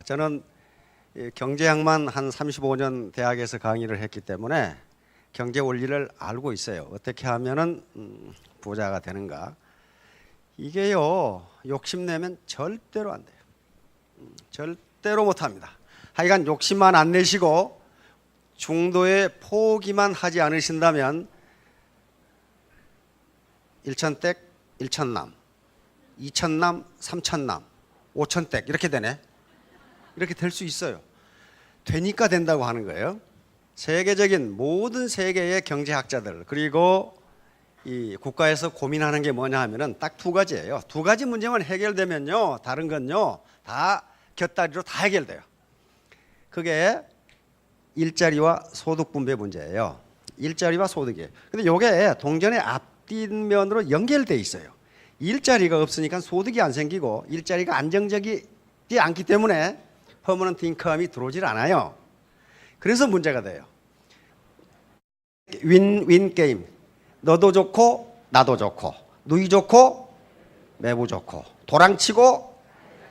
저는 경제학만 한 35년 대학에서 강의를 했기 때문에 경제 원리를 알고 있어요. 어떻게 하면은 부자가 되는가. 이게요, 욕심내면 절대로 안 돼요. 절대로 못합니다. 하여간 욕심만 안 내시고 중도에 포기만 하지 않으신다면 1,000댁 1,000남, 2,000남 3,000남, 5,000댁 이렇게 되네. 이렇게 될 수 있어요. 되니까 된다고 하는 거예요. 세계적인 모든 세계의 경제학자들 그리고 이 국가에서 고민하는 게 뭐냐 하면은 딱 두 가지예요. 두 가지 문제만 해결되면요, 다른 건요 다 곁다리로 다 해결돼요. 그게 일자리와 소득 분배 문제예요. 일자리와 소득이에요. 근데 이게 동전의 앞뒷면으로 연결돼 있어요. 일자리가 없으니까 소득이 안 생기고 일자리가 안정적이지 않기 때문에 퍼머넌트 인컴이 들어오질 않아요. 그래서 문제가 돼요. 윈윈 게임. 너도 좋고 나도 좋고 누이 좋고 매부 좋고 도랑치고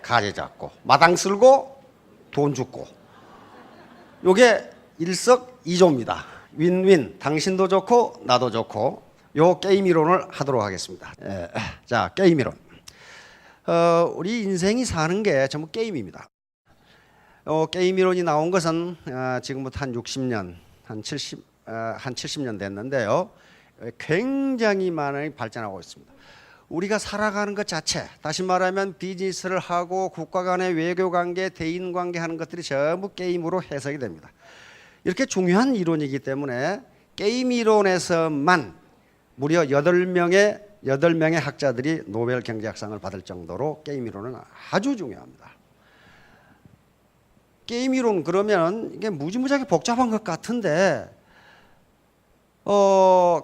가재 잡고 마당 쓸고 돈 줍고 요게 일석이조입니다. 윈윈. 당신도 좋고 나도 좋고 요 게임 이론을 하도록 하겠습니다. 자, 게임 이론. 우리 인생이 사는 게 전부 게임입니다. 게임 이론이 나온 것은 지금부터 한 60년, 한 70년 됐는데요. 굉장히 많이 발전하고 있습니다. 우리가 살아가는 것 자체, 다시 말하면 비즈니스를 하고 국가 간의 외교 관계, 대인 관계 하는 것들이 전부 게임으로 해석이 됩니다. 이렇게 중요한 이론이기 때문에 게임 이론에서만 무려 8명의 학자들이 노벨 경제학상을 받을 정도로 게임 이론은 아주 중요합니다. 게임 이론 그러면 이게 무지무지하게 복잡한 것 같은데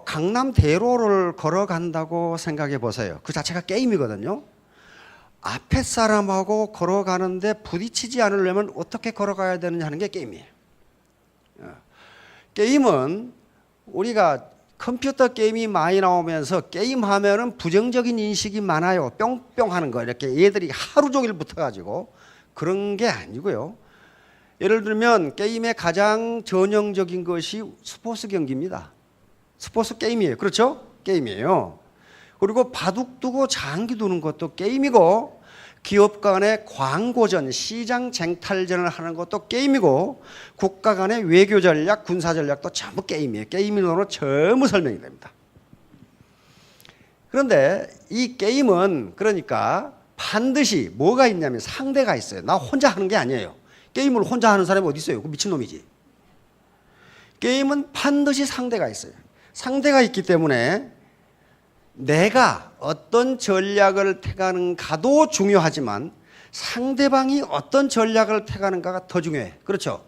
강남 대로를 걸어간다고 생각해 보세요. 그 자체가 게임이거든요. 앞에 사람하고 걸어가는데 부딪히지 않으려면 어떻게 걸어가야 되느냐 하는 게 게임이에요. 게임은 우리가 컴퓨터 게임이 많이 나오면서 게임하면은 부정적인 인식이 많아요. 뿅뿅 하는 거. 이렇게 얘들이 하루 종일 붙어가지고 그런 게 아니고요. 예를 들면 게임의 가장 전형적인 것이 스포츠 경기입니다. 스포츠 게임이에요. 그렇죠? 게임이에요. 그리고 바둑 두고 장기 두는 것도 게임이고 기업 간의 광고전, 시장 쟁탈전을 하는 것도 게임이고 국가 간의 외교 전략, 군사 전략도 전부 게임이에요. 게임으로 전부 설명이 됩니다. 그런데 이 게임은 그러니까 반드시 뭐가 있냐면 상대가 있어요. 나 혼자 하는 게 아니에요. 게임을 혼자 하는 사람이 어디 있어요? 그 미친놈이지. 게임은 반드시 상대가 있어요. 상대가 있기 때문에 내가 어떤 전략을 택하는가도 중요하지만 상대방이 어떤 전략을 택하는가가 더 중요해. 그렇죠?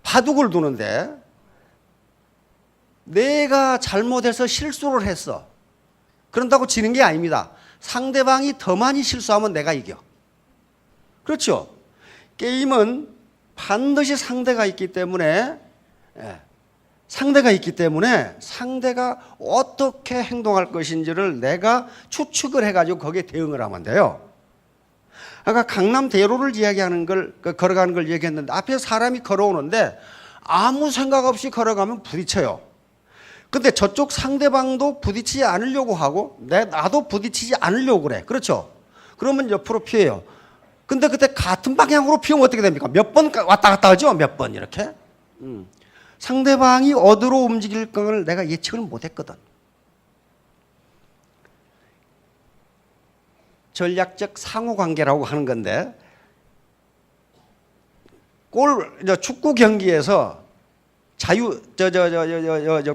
바둑을 두는데 내가 잘못해서 실수를 했어. 그런다고 지는 게 아닙니다. 상대방이 더 많이 실수하면 내가 이겨. 그렇죠? 게임은 반드시 상대가 있기 때문에 상대가 어떻게 행동할 것인지를 내가 추측을 해가지고 거기에 대응을 하면 돼요. 아까 강남 대로를 이야기하는 걸, 걸어가는 걸 얘기했는데 앞에 사람이 걸어오는데 아무 생각 없이 걸어가면 부딪혀요. 근데 저쪽 상대방도 부딪히지 않으려고 하고 나도 부딪히지 않으려고 그래. 그렇죠? 그러면 옆으로 피해요. 근데 그때 같은 방향으로 피우면 어떻게 됩니까? 몇 번 왔다 갔다 하죠? 몇 번 이렇게. 상대방이 어디로 움직일 걸 내가 예측을 못했거든. 전략적 상호관계라고 하는 건데 축구 경기에서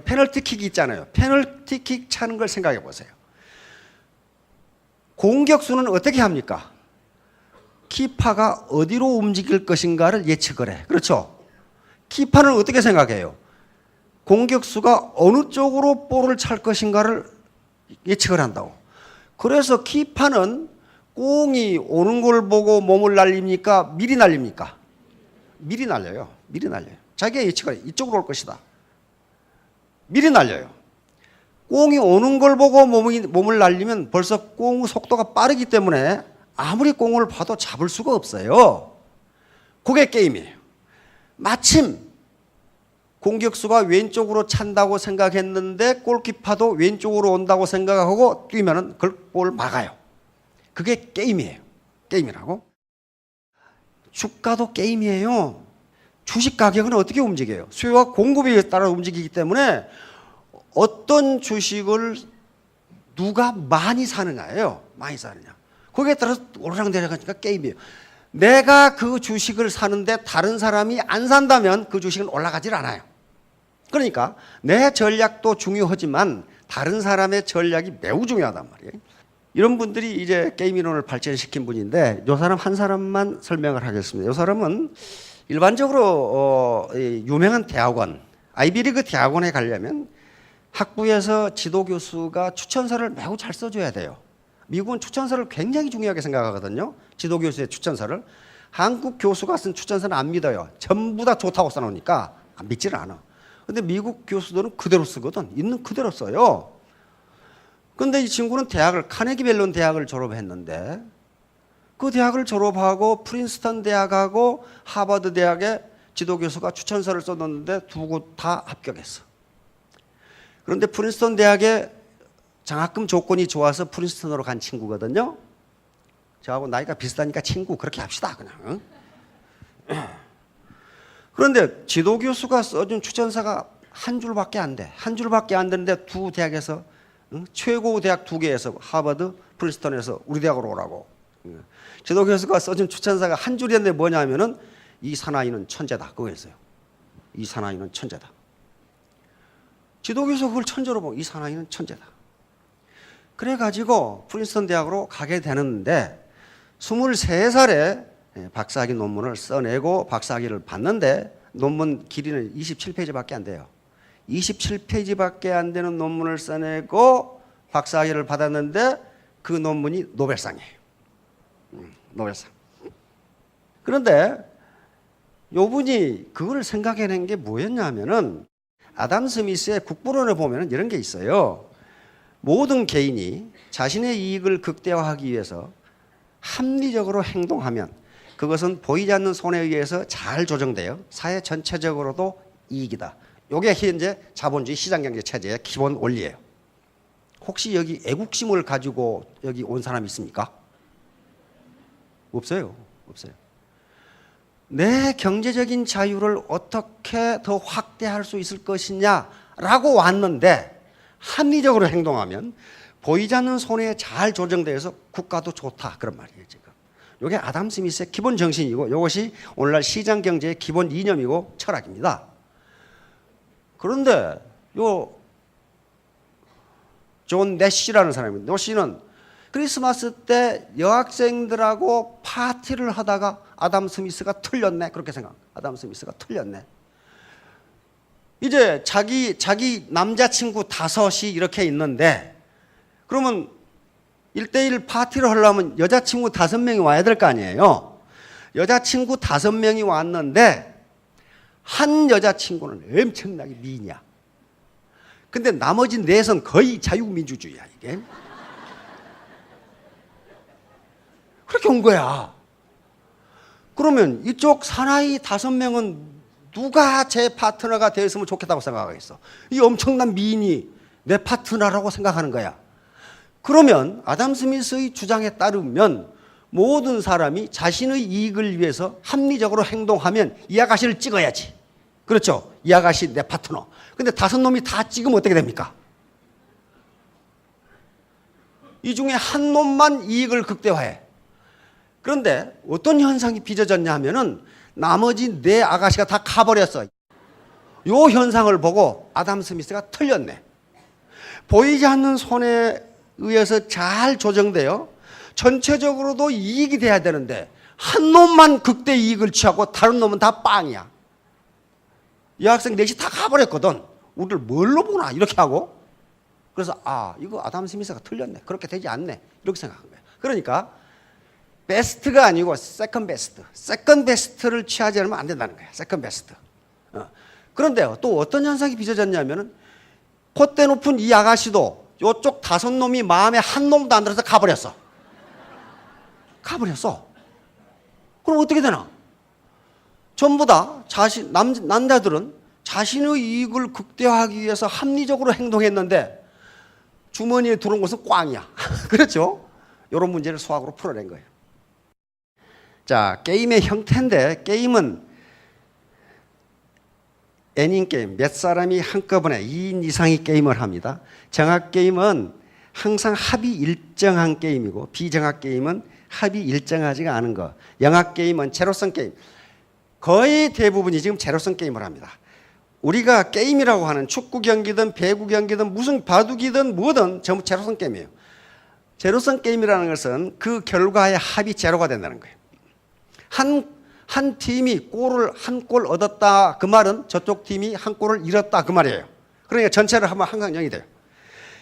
페널티킥 있잖아요. 페널티킥 차는 걸 생각해 보세요. 공격수는 어떻게 합니까? 키파가 어디로 움직일 것인가를 예측을 해. 그렇죠? 키파는 어떻게 생각해요? 공격수가 어느 쪽으로 볼을 찰 것인가를 예측을 한다고. 그래서 키파는 공이 오는 걸 보고 몸을 날립니까? 미리 날립니까? 미리 날려요. 미리 날려요. 자기가 예측을 해. 이쪽으로 올 것이다. 미리 날려요. 공이 오는 걸 보고 몸을 날리면 벌써 공 속도가 빠르기 때문에 아무리 공을 봐도 잡을 수가 없어요. 그게 게임이에요. 마침 공격수가 왼쪽으로 찬다고 생각했는데 골키퍼도 왼쪽으로 온다고 생각하고 뛰면은 그걸 골 막아요. 그게 게임이에요. 게임이라고. 주가도 게임이에요. 주식 가격은 어떻게 움직여요? 수요와 공급에 따라 움직이기 때문에 어떤 주식을 누가 많이 사느냐예요. 많이 사느냐. 거기에 따라서 오르락내리락하니까 게임이에요. 내가 그 주식을 사는데 다른 사람이 안 산다면 그 주식은 올라가질 않아요. 그러니까 내 전략도 중요하지만 다른 사람의 전략이 매우 중요하단 말이에요. 이런 분들이 이제 게임 이론을 발전시킨 분인데 이 사람 한 사람만 설명을 하겠습니다. 이 사람은 일반적으로 유명한 대학원, 아이비리그 대학원에 가려면 학부에서 지도 교수가 추천서를 매우 잘 써줘야 돼요. 미국은 추천서를 굉장히 중요하게 생각하거든요. 지도 교수의 추천서를. 한국 교수가 쓴 추천서는 안 믿어요. 전부 다 좋다고 써놓으니까 믿지를 않아. 근데 미국 교수들은 그대로 쓰거든. 있는 그대로 써요. 근데 이 친구는 카네기 멜론 대학을 졸업했는데 그 대학을 졸업하고 프린스턴 대학하고 하버드 대학에 지도 교수가 추천서를 써놓는데 두 곳 다 합격했어. 그런데 프린스턴 대학에 장학금 조건이 좋아서 프린스턴으로 간 친구거든요. 저하고 나이가 비슷하니까 친구 그렇게 합시다 그냥. 그런데 지도 교수가 써준 추천서가 한 줄밖에 안 돼. 한 줄밖에 안 되는데 두 대학에서 최고 대학 두 개에서 하버드, 프린스턴에서 우리 대학으로 오라고. 지도 교수가 써준 추천서가 한 줄이었는데 뭐냐면은 이 사나이는 천재다. 그거였어요. 이 사나이는 천재다. 지도 교수가 그걸 천재로 보고 이 사나이는 천재다. 그래가지고 프린스턴 대학으로 가게 되는데 23살에 박사학위 논문을 써내고 박사학위를 받는데 논문 길이는 27페이지밖에 안 돼요. 27페이지밖에 안 되는 논문을 써내고 박사학위를 받았는데 그 논문이 노벨상이에요. 노벨상. 그런데 요분이 그걸 생각해낸 게 뭐였냐면은 아담 스미스의 국부론을 보면 이런 게 있어요. 모든 개인이 자신의 이익을 극대화하기 위해서 합리적으로 행동하면 그것은 보이지 않는 손에 의해서 잘 조정되어 사회 전체적으로도 이익이다. 이게 현재 자본주의 시장경제 체제의 기본 원리예요. 혹시 여기 애국심을 가지고 여기 온 사람 있습니까? 없어요. 없어요. 내 경제적인 자유를 어떻게 더 확대할 수 있을 것이냐라고 왔는데 합리적으로 행동하면 보이지 않는 손에 잘 조정되어서 국가도 좋다. 그런 말이에요, 지금. 이게 아담 스미스의 기본 정신이고 이것이 오늘날 시장 경제의 기본 이념이고 철학입니다. 그런데 존 내시라는 사람입니다. 내시는 크리스마스 때 여학생들하고 파티를 하다가 아담 스미스가 틀렸네. 그렇게 생각합니다. 아담 스미스가 틀렸네. 이제 자기 남자친구 5이 이렇게 있는데 그러면 1대1 파티를 하려면 여자친구 5명이 와야 될 거 아니에요. 여자친구 5명이 왔는데 한 여자친구는 엄청나게 미인이야. 근데 나머지 4은 거의 자유민주주의야 이게. 그렇게 온 거야. 그러면 이쪽 사나이 5명은 누가 제 파트너가 되었으면 좋겠다고 생각하겠어. 이 엄청난 미인이 내 파트너라고 생각하는 거야. 그러면 아담 스미스의 주장에 따르면 모든 사람이 자신의 이익을 위해서 합리적으로 행동하면 이 아가씨를 찍어야지. 그렇죠? 이 아가씨 내 파트너. 근데 5놈이 다 찍으면 어떻게 됩니까? 이 중에 한 놈만 이익을 극대화해. 그런데 어떤 현상이 빚어졌냐 하면은 나머지 4 아가씨가 다 가버렸어. 이 현상을 보고 아담 스미스가 틀렸네. 보이지 않는 손에 의해서 잘 조정되어 전체적으로도 이익이 돼야 되는데 한 놈만 극대 이익을 취하고 다른 놈은 다 빵이야. 여학생 4이 다 가버렸거든. 우리를 뭘로 보나 이렇게 하고. 그래서 이거 아담 스미스가 틀렸네. 그렇게 되지 않네. 이렇게 생각한 거야. 그러니까 베스트가 아니고 세컨 베스트. 세컨 베스트를 취하지 않으면 안 된다는 거야. 세컨 베스트. 그런데 또 어떤 현상이 빚어졌냐면은 콧대 높은 이 아가씨도 이쪽 5놈이 마음에 한 놈도 안 들어서 가버렸어. 가버렸어. 그럼 어떻게 되나? 전부 다 남자들은 자신의 이익을 극대화하기 위해서 합리적으로 행동했는데 주머니에 들어온 것은 꽝이야. 그렇죠? 이런 문제를 수학으로 풀어낸 거예요. 자, 게임의 형태인데 게임은 N인 게임, 몇 사람이 한꺼번에 2인 이상이 게임을 합니다. 정학 게임은 항상 합이 일정한 게임이고 비정학 게임은 합이 일정하지가 않은 거. 영학 게임은 제로섬 게임. 거의 대부분이 지금 제로섬 게임을 합니다. 우리가 게임이라고 하는 축구 경기든 배구 경기든 무슨 바둑이든 뭐든 전부 제로섬 게임이에요. 제로섬 게임이라는 것은 그 결과의 합이 제로가 된다는 거예요. 한 팀이 한 골 얻었다 그 말은 저쪽 팀이 한 골을 잃었다 그 말이에요. 그러니까 전체를 하면 항상 0이 돼요.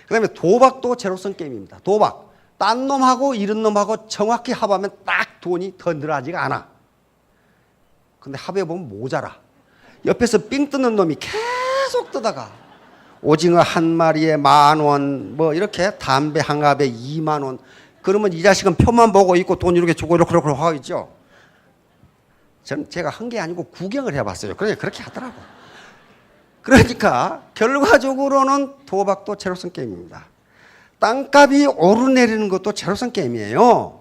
그 다음에 도박도 제로섬 게임입니다. 도박. 딴 놈하고 잃은 놈하고 정확히 합하면 딱 돈이 더 늘어나지가 않아. 근데 합해보면 모자라. 옆에서 삥 뜯는 놈이 계속 뜨다가 오징어 한 마리에 10,000원 뭐 이렇게 담배 한 갑에 20,000원. 그러면 이 자식은 표만 보고 있고 돈 이렇게 주고 이렇게 하고 있죠. 제가 한 게 아니고 구경을 해봤어요. 그러니까 그렇게 하더라고. 그러니까 결과적으로는 도박도 제로섬 게임입니다. 땅값이 오르내리는 것도 제로섬 게임이에요.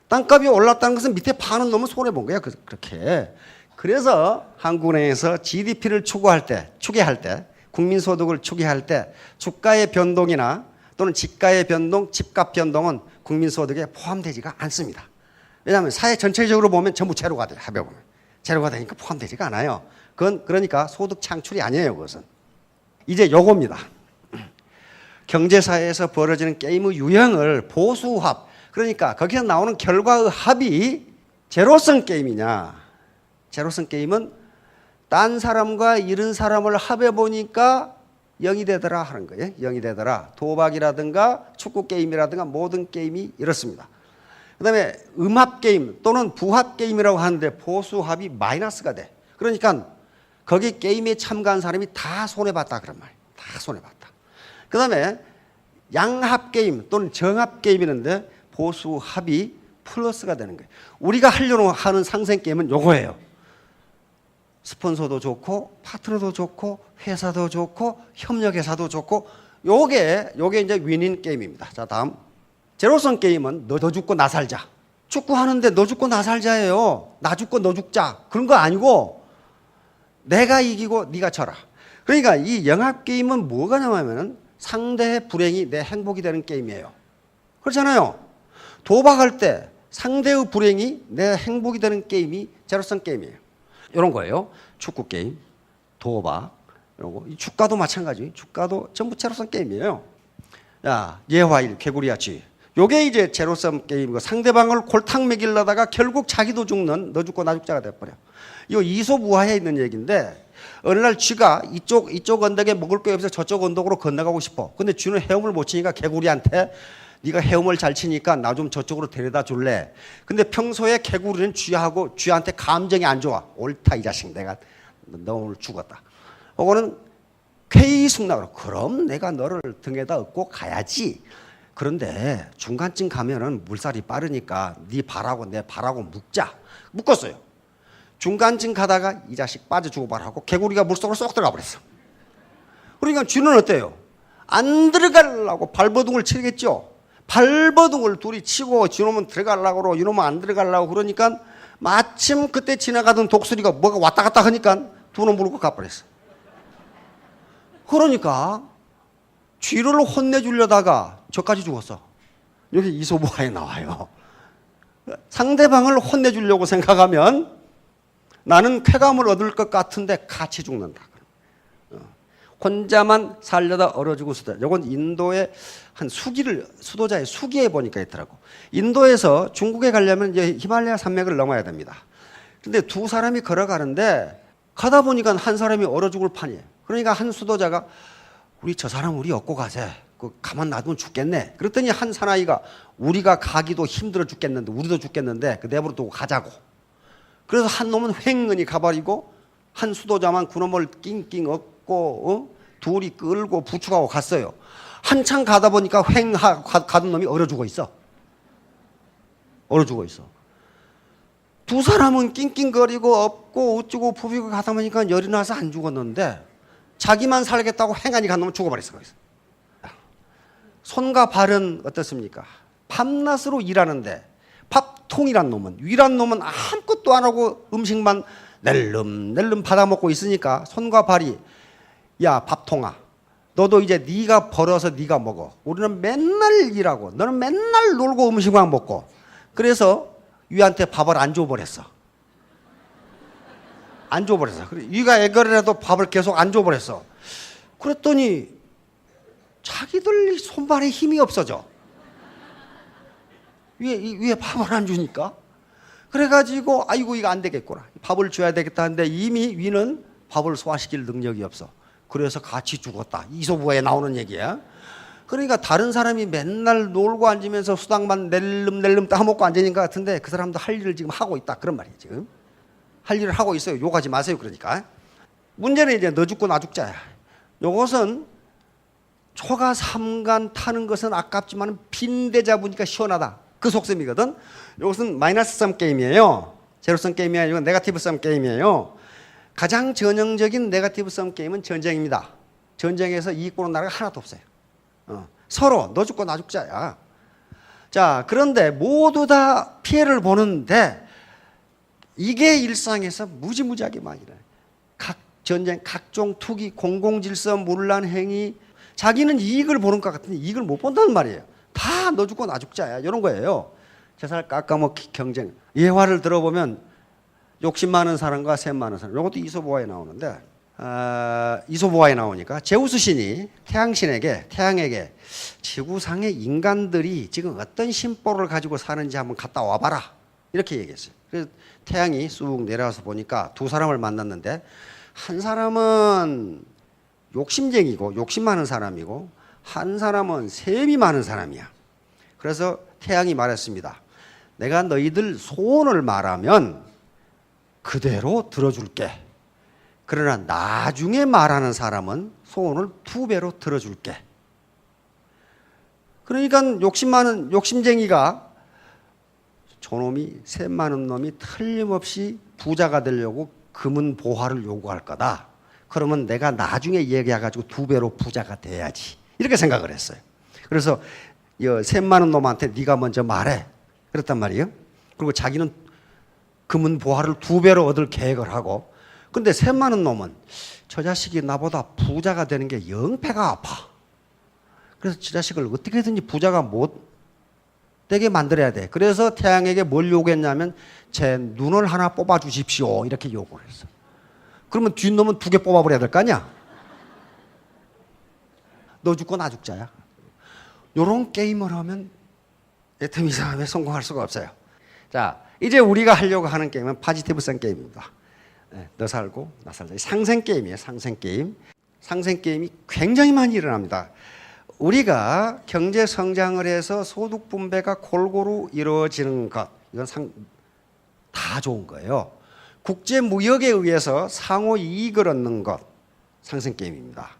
땅값이 올랐다는 것은 밑에 파는 놈은 손해본 거야. 그렇게. 그래서 한국은행에서 GDP를 추계할 때, 국민소득을 추계할 때 주가의 변동이나 또는 집가의 변동, 집값 변동은 국민소득에 포함되지가 않습니다. 왜냐하면 사회 전체적으로 보면 전부 제로가 돼요. 합해보면. 제로가 되니까 포함되지가 않아요. 그건 그러니까 소득 창출이 아니에요. 그것은. 이제 요겁니다. 경제사회에서 벌어지는 게임의 유형을 보수합. 그러니까 거기서 나오는 결과의 합이 제로섬 게임이냐. 제로섬 게임은 딴 사람과 잃은 사람을 합해보니까 0이 되더라 하는 거예요. 0이 되더라. 도박이라든가 축구 게임이라든가 모든 게임이 이렇습니다. 그 다음에 음합 게임 또는 부합 게임이라고 하는데 보수합이 마이너스가 돼. 그러니까 거기 게임에 참가한 사람이 다 손해봤다 그런 말이에요. 다 손해봤다. 그 다음에 양합 게임 또는 정합 게임이는데 보수합이 플러스가 되는 거예요. 우리가 하려고 하는 상생 게임은 요거예요. 스폰서도 좋고 파트너도 좋고 회사도 좋고 협력회사도 좋고 요게 이제 윈인 게임입니다. 자, 다음. 제로섬 게임은 너 죽고 나 살자. 축구하는데 너 죽고 나 살자예요. 나 죽고 너 죽자. 그런 거 아니고 내가 이기고 네가 져라. 그러니까 이 영합 게임은 뭐가 나오냐면 상대의 불행이 내 행복이 되는 게임이에요. 그렇잖아요. 도박할 때 상대의 불행이 내 행복이 되는 게임이 제로섬 게임이에요. 이런 거예요. 축구 게임, 도박, 이런 거. 주가도 마찬가지. 주가도 전부 제로섬 게임이에요. 야, 예화일, 개구리야치. 요게 이제 제로섬 게임이고 상대방을 골탕 먹이려다가 결국 자기도 죽는 너 죽고 나 죽자가 돼버려. 이거 이솝우화에 있는 얘기인데 어느 날 쥐가 이쪽 언덕에 먹을 게 없어서 저쪽 언덕으로 건너가고 싶어. 근데 쥐는 헤엄을 못 치니까 개구리한테 네가 헤엄을 잘 치니까 나 좀 저쪽으로 데려다 줄래. 근데 평소에 개구리는 쥐한테 감정이 안 좋아. 옳다 이 자식 내가 너 오늘 죽었다. 그거는 쾌의숙락으로 그럼 내가 너를 등에다 업고 가야지. 그런데 중간쯤 가면은 물살이 빠르니까 네 발하고 내 발하고 묶었어요. 중간쯤 가다가 이 자식 빠져 죽어 발하고 개구리가 물속으로 쏙 들어가 버렸어. 그러니까 쥐는 어때요? 안 들어가려고 발버둥을 치겠죠. 발버둥을 둘이 치고 저놈은 들어가려고 그러고 이놈은 안 들어가려고 그러니까 마침 그때 지나가던 독수리가 뭐가 왔다 갔다 하니까 두 놈 물고 가버렸어. 그러니까 쥐를 혼내주려다가 저까지 죽었어. 여기 이솝우화에 나와요. 상대방을 혼내주려고 생각하면 나는 쾌감을 얻을 것 같은데 같이 죽는다. 혼자만 살려다 얼어 죽을 수다. 이건 인도의 한 수도자의 수기에 보니까 있더라고. 인도에서 중국에 가려면 이제 히말라야 산맥을 넘어야 됩니다. 근데 두 사람이 걸어가는데 가다 보니까 한 사람이 얼어 죽을 판이에요. 그러니까 한 수도자가 우리 저 사람 우리 업고 가세. 가만 놔두면 죽겠네. 그랬더니 한 사나이가 우리가 가기도 힘들어 죽겠는데 우리도 죽겠는데 그 내버려 두고 가자고. 그래서 한 놈은 횡은히 가버리고 한 수도자만 그놈을 낑낑 얻고 둘이 끌고 부축하고 갔어요. 한참 가다 보니까 가던 놈이 얼어 죽어 있어. 얼어 죽어 있어. 두 사람은 낑낑거리고 업고 어쩌고 부비고 가다 보니까 열이 나서 안 죽었는데 자기만 살겠다고 행간이 간 놈은 죽어버렸어. 거기서. 손과 발은 어떻습니까? 밤낮으로 일하는데 밥통이란 놈은, 위란 놈은 아무것도 안 하고 음식만 낼름낼름 받아먹고 있으니까 손과 발이, 야 밥통아, 너도 이제 네가 벌어서 네가 먹어. 우리는 맨날 일하고 너는 맨날 놀고 음식만 먹고. 그래서 위한테 밥을 안 줘버렸어. 안 줘버렸어. 위가 애걸을 해도 밥을 계속 안 줘버렸어. 그랬더니 자기들 손발에 힘이 없어져. 위에 밥을 안 주니까. 그래가지고 아이고 이거 안 되겠구나. 밥을 줘야 되겠다 하는데 이미 위는 밥을 소화시킬 능력이 없어. 그래서 같이 죽었다. 이소부에 나오는 얘기야. 그러니까 다른 사람이 맨날 놀고 앉으면서 수당만 낼름낼름 따먹고 앉으는 것 같은데 그 사람도 할 일을 지금 하고 있다. 그런 말이에요. 지금 할 일을 하고 있어요. 욕하지 마세요. 그러니까 문제는 이제 너 죽고 나 죽자야. 요것은 초가 삼간 타는 것은 아깝지만 빈대자 보니까 시원하다. 그 속셈이거든. 이것은 마이너스 썸 게임이에요. 제로섬 게임이 아니고 네거티브 썸 게임이에요. 가장 전형적인 네거티브 썸 게임은 전쟁입니다. 전쟁에서 이익 보는 나라가 하나도 없어요. 서로 너 죽고 나 죽자야. 자, 그런데 모두 다 피해를 보는데 이게 일상에서 무지무지하게 많이 일어나요. 각 전쟁, 각종 투기, 공공질서, 문란 행위, 자기는 이익을 보는 것 같은데 이익을 못 본다는 말이에요. 다 너 죽고 나 죽자야. 이런 거예요. 재산을 깎아먹기 경쟁. 예화를 들어보면 욕심 많은 사람과 셈 많은 사람. 이것도 이소부화에 나오는데 이소부화에 나오니까 제우스 신이 태양에게 지구상의 인간들이 지금 어떤 심보를 가지고 사는지 한번 갔다 와봐라. 이렇게 얘기했어요. 그래서 태양이 쑥 내려와서 보니까 두 사람을 만났는데 한 사람은 욕심쟁이고 욕심 많은 사람이고 한 사람은 셈이 많은 사람이야. 그래서 태양이 말했습니다. 내가 너희들 소원을 말하면 그대로 들어줄게. 그러나 나중에 말하는 사람은 소원을 2배로 들어줄게. 그러니까 욕심쟁이가 저놈이 셈 많은 놈이 틀림없이 부자가 되려고 금은 보화를 요구할 거다. 그러면 내가 나중에 얘기해가지고 2배로 부자가 돼야지. 이렇게 생각을 했어요. 그래서 셈 많은 놈한테 네가 먼저 말해. 그랬단 말이에요. 그리고 자기는 금은 보화를 2배로 얻을 계획을 하고, 근데 셈 많은 놈은 저 자식이 나보다 부자가 되는 게 영 배가 아파. 그래서 저 자식을 어떻게든지 부자가 못 되게 만들어야 돼. 그래서 태양에게 뭘 요구했냐면 제 눈을 하나 뽑아 주십시오. 이렇게 요구를 했어. 그러면 뒷놈은 2개 뽑아버려야 될 거 아니야? 너 죽고 나 죽자야. 요런 게임을 하면 애터미 싸움에 성공할 수가 없어요. 자, 이제 우리가 하려고 하는 게임은 파지티브성 게임입니다. 너 살고 나 살자. 상생 게임이에요. 상생 게임. 상생 게임이 굉장히 많이 일어납니다. 우리가 경제 성장을 해서 소득 분배가 골고루 이루어지는 것, 이건 다 좋은 거예요. 국제 무역에 의해서 상호 이익을 얻는 것, 상생 게임입니다.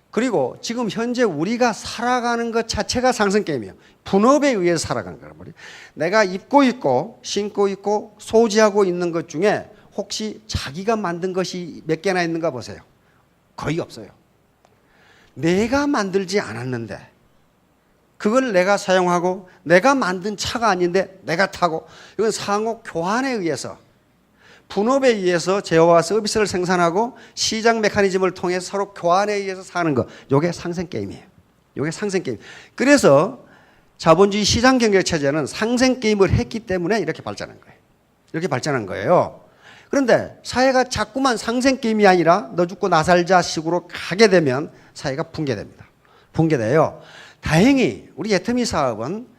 그리고 지금 현재 우리가 살아가는 것 자체가 상생 게임이에요. 분업에 의해서 살아가는 거란 말이에요. 내가 입고 있고 신고 있고 소지하고 있는 것 중에 혹시 자기가 만든 것이 몇 개나 있는가 보세요. 거의 없어요. 내가 만들지 않았는데 그걸 내가 사용하고 내가 만든 차가 아닌데 내가 타고, 이건 상호 교환에 의해서 분업에 의해서 제어와 서비스를 생산하고 시장 메커니즘을 통해 서로 교환에 의해서 사는 거. 이게 상생 게임이에요. 이게 상생 게임. 그래서 자본주의 시장 경제 체제는 상생 게임을 했기 때문에 이렇게 발전한 거예요. 이렇게 발전한 거예요. 그런데 사회가 자꾸만 상생 게임이 아니라 너 죽고 나 살자 식으로 가게 되면 사회가 붕괴됩니다. 붕괴돼요. 다행히 우리 애터미 사업은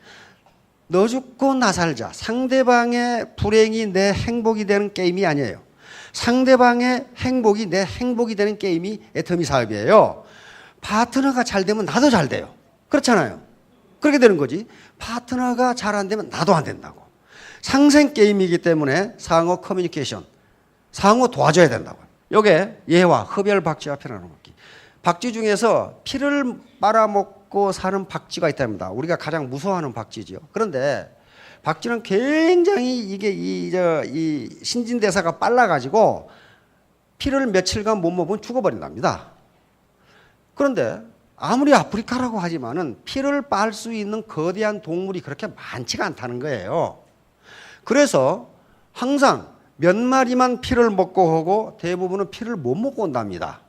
너 죽고 나 살자, 상대방의 불행이 내 행복이 되는 게임이 아니에요. 상대방의 행복이 내 행복이 되는 게임이 애터미 사업이에요. 파트너가 잘 되면 나도 잘 돼요. 그렇잖아요. 그렇게 되는 거지. 파트너가 잘 안 되면 나도 안 된다고. 상생 게임이기 때문에 상호 커뮤니케이션, 상호 도와줘야 된다고. 요게 예와 흡열 박쥐와 피라노 먹기. 박쥐 중에서 피를 빨아먹고 사는 박쥐가 있답니다. 우리가 가장 무서워하는 박쥐지요. 그런데 박쥐는 굉장히 이 신진대사가 빨라가지고 피를 며칠간 못 먹으면 죽어버린답니다. 그런데 아무리 아프리카라고 하지만은 피를 빨 수 있는 거대한 동물이 그렇게 많지가 않다는 거예요. 그래서 항상 몇 마리만 피를 먹고 오고 대부분은 피를 못 먹고 온답니다.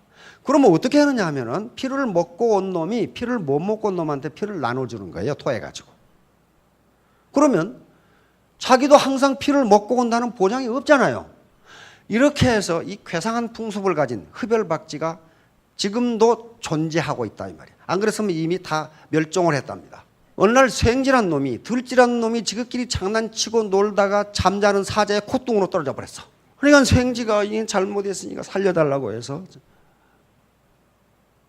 그러면 어떻게 하느냐 하면은 피를 먹고 온 놈이 피를 못 먹고 온 놈한테 피를 나눠주는 거예요. 토해가지고. 그러면 자기도 항상 피를 먹고 온다는 보장이 없잖아요. 이렇게 해서 이 괴상한 풍습을 가진 흡혈박쥐가 지금도 존재하고 있다 이 말이에요. 안 그랬으면 이미 다 멸종을 했답니다. 어느 날 쇳질한 놈이 들질한 놈이 지극끼리 장난치고 놀다가 잠자는 사자의 콧등으로 떨어져 버렸어. 그러니까 쇳지가 이게 잘못했으니까 살려달라고 해서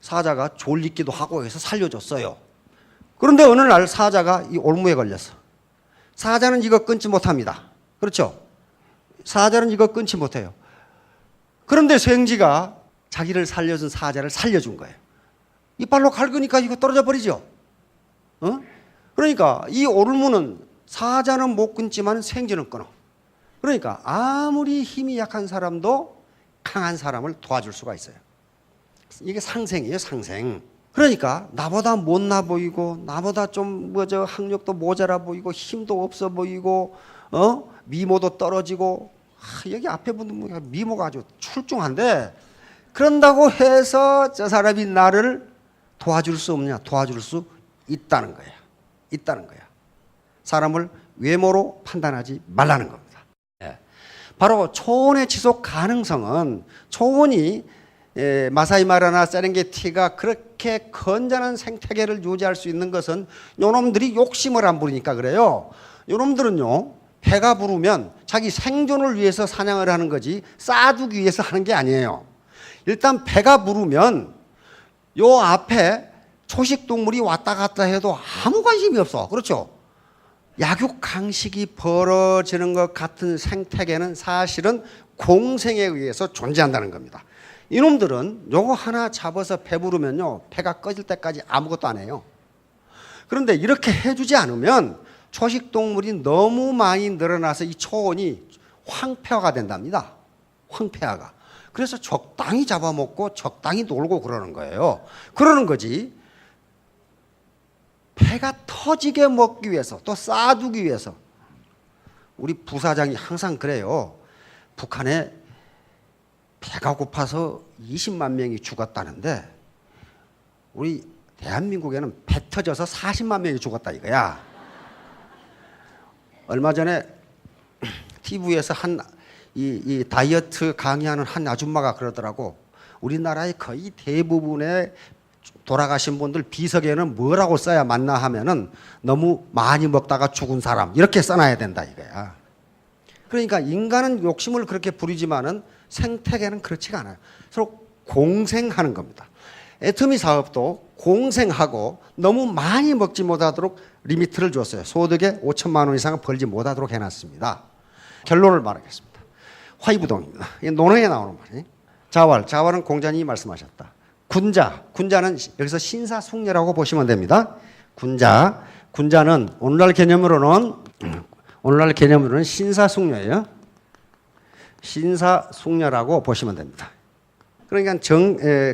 사자가 졸리기도 하고 해서 살려줬어요. 그런데 어느 날 사자가 이 올무에 걸렸어. 사자는 이거 끊지 못합니다. 그렇죠? 사자는 이거 끊지 못해요. 그런데 쇳지가 자기를 살려준 사자를 살려준 거예요. 이빨로 갈으니까 이거 떨어져 버리죠. 그러니까 이 올무는 사자는 못 끊지만 쇳지는 끊어. 그러니까 아무리 힘이 약한 사람도 강한 사람을 도와줄 수가 있어요. 이게 상생이에요, 상생. 그러니까 나보다 못나 보이고 나보다 좀 학력도 모자라 보이고 힘도 없어 보이고 미모도 떨어지고 여기 앞에 분들 미모가 아주 출중한데 그런다고 해서 저 사람이 나를 도와줄 수 없느냐? 도와줄 수 있다는 거야. 있다는 거야. 사람을 외모로 판단하지 말라는 겁니다. 바로 초원의 지속 가능성은 초원이 마사이 마라나 세렝게티가 그렇게 건전한 생태계를 유지할 수 있는 것은 요놈들이 욕심을 안 부리니까 그래요. 요놈들은요 배가 부르면 자기 생존을 위해서 사냥을 하는 거지 쌓아두기 위해서 하는 게 아니에요. 일단 배가 부르면 요 앞에 초식동물이 왔다 갔다 해도 아무 관심이 없어. 그렇죠? 약육강식이 벌어지는 것 같은 생태계는 사실은 공생에 의해서 존재한다는 겁니다. 이놈들은 요거 하나 잡아서 배부르면요 배가 꺼질 때까지 아무것도 안 해요. 그런데 이렇게 해주지 않으면 초식동물이 너무 많이 늘어나서 이 초원이 황폐화가 된답니다. 황폐화가. 그래서 적당히 잡아먹고 적당히 놀고 그러는 거예요. 그러는 거지. 배가 터지게 먹기 위해서 또 쌓아두기 위해서 우리 부사장이 항상 그래요. 북한에 배가 고파서 20만 명이 죽었다는데 우리 대한민국에는 배 터져서 40만 명이 죽었다 이거야. 얼마 전에 TV에서 이 다이어트 강의하는 한 아줌마가 그러더라고. 우리나라의 거의 대부분의 돌아가신 분들 비석에는 뭐라고 써야 맞나 하면은 너무 많이 먹다가 죽은 사람 이렇게 써놔야 된다 이거야. 그러니까 인간은 욕심을 그렇게 부리지만은 생태계는 그렇지가 않아요. 서로 공생하는 겁니다. 애터미 사업도 공생하고 너무 많이 먹지 못하도록 리미트를 줬어요. 소득에 5천만 원 이상 벌지 못하도록 해놨습니다. 결론을 말하겠습니다. 화이부동입니다. 이게 논어에 나오는 말이에요. 자활은 공자님이 말씀하셨다. 군자는 여기서 신사숙녀라고 보시면 됩니다. 군자는 오늘날 개념으로는 신사숙녀예요. 신사숙녀라고 보시면 됩니다. 그러니까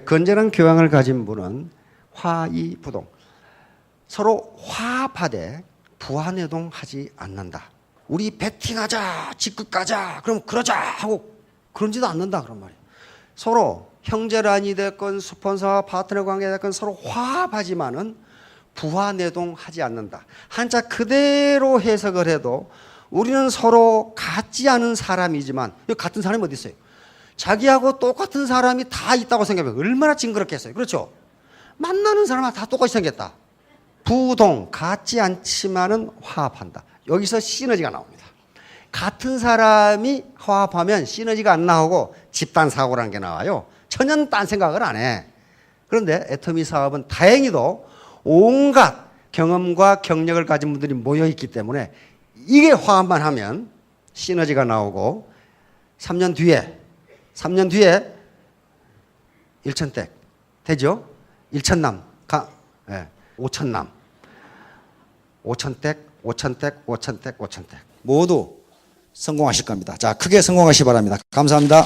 건전한 교양을 가진 분은 화이부동. 서로 화합하되 부하내동하지 않는다. 우리 배팅하자, 직급 가자, 그럼 그러자 하고 그런지도 않는다 그런 말이에요. 서로 형제란이 됐건 스폰서와 파트너 관계가 됐건 서로 화합하지만은 부하내동하지 않는다. 한자 그대로 해석을 해도 우리는 서로 같지 않은 사람이지만 같은 사람이 어디 있어요? 자기하고 똑같은 사람이 다 있다고 생각하면 얼마나 징그럽겠어요. 그렇죠? 만나는 사람은 다 똑같이 생겼다. 부동, 같지 않지만은 화합한다. 여기서 시너지가 나옵니다. 같은 사람이 화합하면 시너지가 안 나오고 집단 사고라는 게 나와요. 전혀 딴 생각을 안 해. 그런데 애터미 사업은 다행히도 온갖 경험과 경력을 가진 분들이 모여 있기 때문에 이게 화합만 하면 시너지가 나오고 3년 뒤에 일천댁 되죠? 1천남, 5천남, 5천댁, 5,000택, 5,000택, 5,000택. 모두 성공하실 겁니다. 자, 크게 성공하시기 바랍니다. 감사합니다.